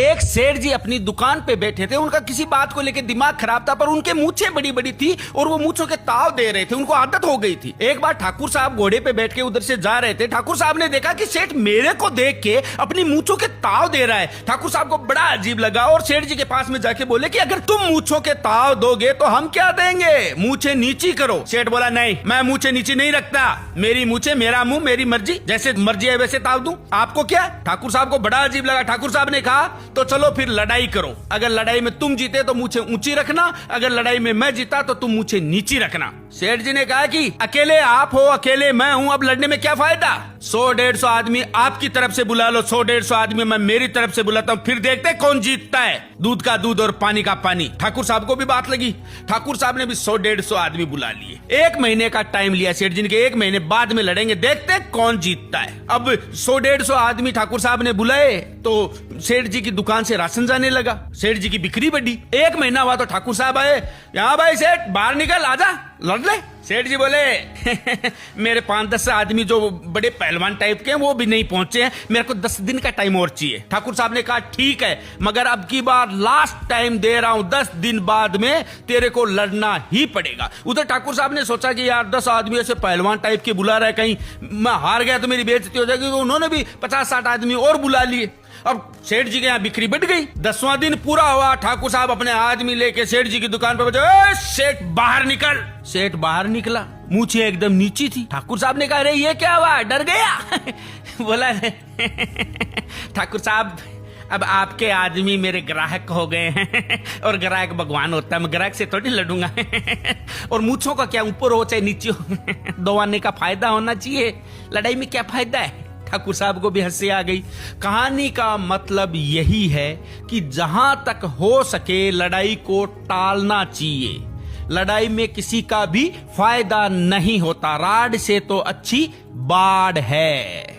एक सेठ जी अपनी दुकान पे बैठे थे। उनका किसी बात को लेकर दिमाग खराब था, पर उनके मूछे बड़ी बड़ी थी और वो मूछों के ताव दे रहे थे। उनको आदत हो गई थी। एक बार ठाकुर साहब घोड़े पे बैठ के उधर से जा रहे थे। ठाकुर साहब ने देखा कि सेठ मेरे को देख के अपनी मूछों के ताव दे रहा है। ठाकुर साहब को बड़ा अजीब लगा और सेठ जी के पास में जाके बोले कि अगर तुम मूछों के ताव दोगे तो हम क्या देंगे, मूछे नीची करो। सेठ बोला नहीं, मैं मूछे नीची नहीं रखता, मेरी मूछे मेरा मुंह मेरी मर्जी, जैसे मर्जी है वैसे ताव दूं, आपको क्या। ठाकुर साहब को बड़ा अजीब लगा। ठाकुर साहब ने कहा तो चलो फिर लड़ाई करो, अगर लड़ाई में तुम जीते तो मूछे ऊंची रखना, अगर लड़ाई में मैं जीता तो तुम मूछे नीची रखना। सेठ जी ने कहा कि अकेले आप हो अकेले मैं हूं, अब लड़ने में क्या फायदा। 100-150 आदमी आपकी तरफ से बुला लो, 100-150 आदमी मैं मेरी तरफ से बुलाता हूं, फिर देखते कौन जीतता है। दूध का दूध और पानी का पानी। ठाकुर साहब को भी बात लगी। ठाकुर साहब ने भी 100-150 आदमी बुला लिए। 1 महीने का टाइम लिया सेठ जी ने, 1 महीने बाद में लड़ेंगे, देखते कौन जीतता है। अब 100-150 आदमी ठाकुर साहब ने बुलाए तो सेठ जी की दुकान से राशन जाने लगा। सेठ जी की बिक्री बढ़ी। 1 महीना हुआ तो ठाकुर साहब आए, यहाँ भाई सेठ बाहर निकल, आजा लड़ ले। सेठ जी बोले मेरे 5-10 आदमी जो बड़े पहलवान टाइप के हैं वो भी नहीं पहुंचे हैं, मेरे को 10 दिन का टाइम और चाहिए। ठाकुर साहब ने कहा ठीक है, मगर अब की बार लास्ट टाइम दे रहा हूं, 10 दिन बाद में तेरे को लड़ना ही पड़ेगा। उधर ठाकुर साहब ने सोचा कि यार 10 आदमी ऐसे पहलवान टाइप के बुला रहे, कहीं मैं हार गया तो मेरी बेइज्जती हो जाएगी, तो उन्होंने भी 50-60 आदमी और बुला लिए। अब सेठ जी के यहाँ बिक्री बढ़ गई। 10वां दिन पूरा हुआ, ठाकुर साहब अपने आदमी लेके सेठ जी की दुकान पर पहुंचे। सेठ बाहर निकल। सेठ बाहर निकला, मूछें एकदम नीची थी। ठाकुर साहब ने कहा अरे ये क्या हुआ, डर गया। बोला ठाकुर साहब अब आपके आदमी मेरे ग्राहक हो गए हैं और ग्राहक भगवान होता है, मैं ग्राहक से थोड़ी लड़ूंगा। और मूछों का क्या ऊपर हो चाहे नीचे हो, दबाने का फायदा होना चाहिए, लड़ाई में क्या फायदा है। ठाकुर साहब को भी हंसी आ गई। कहानी का मतलब यही है कि जहां तक हो सके लड़ाई को टालना चाहिए। लड़ाई में किसी का भी फायदा नहीं होता, राड से तो अच्छी बाढ़ है।